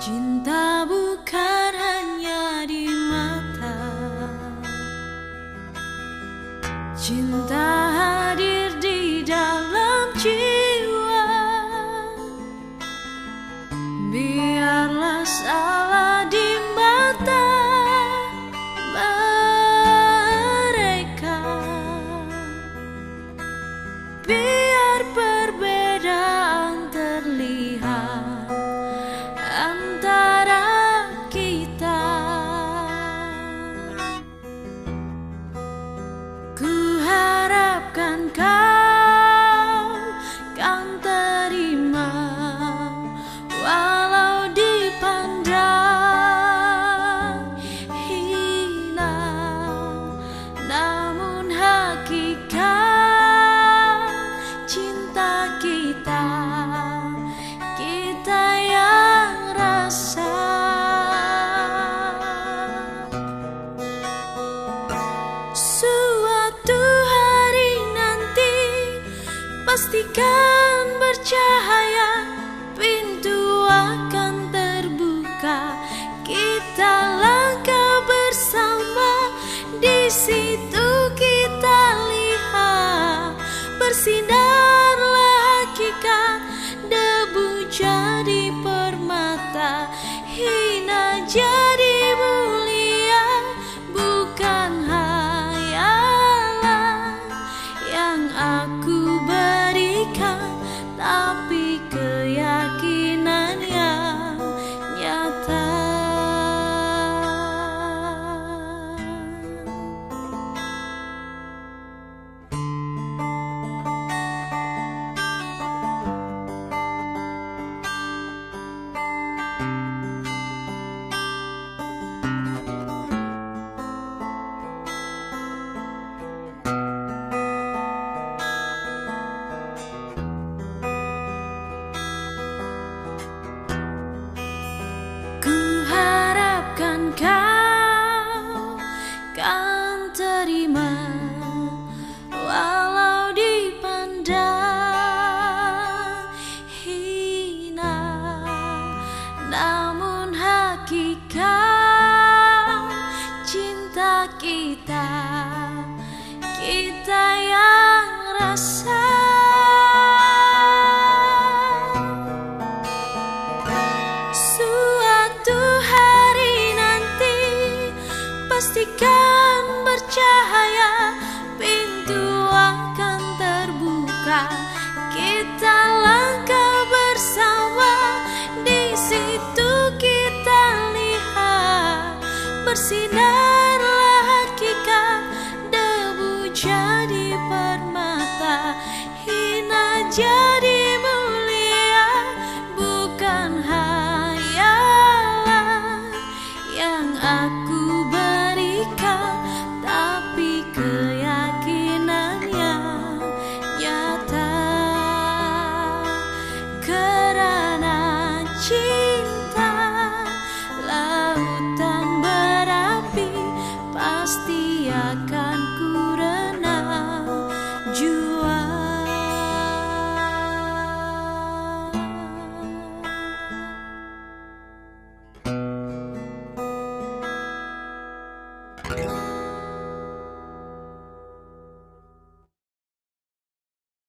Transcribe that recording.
Cinta bukan hanya di mata, cinta hadir di dalam jiwa. Biarlah salah di mata mereka, biar perbedaan terlihat antara kita. Ku harapkan kau kan terima, walau dipandang hina, namun hakikat cinta kita, kita yang rasa. Suatu hari nanti pastikan bercahaya, pintu akan terbuka, kita langkah bersama. Di situ kita lihat bersinarlah hakikat, debu jadi permata, hina jadi mulia. Bukan hayalan yang aku berikan, tapi keyakinan yang nyata. Kau kan terima, walau dipandang hina, namun hakikat cinta kita, kita yang rasa. Pastikan bercahaya, pintu akan terbuka, kita langkah bersama. Di situ kita lihat bersinarlah hakikat, debu jadi permata, hina jadi mulia. Bukan hayalan yang aku berikan, tapi keyakinan yang nyata. Karena cinta lautan berapi, pasti akan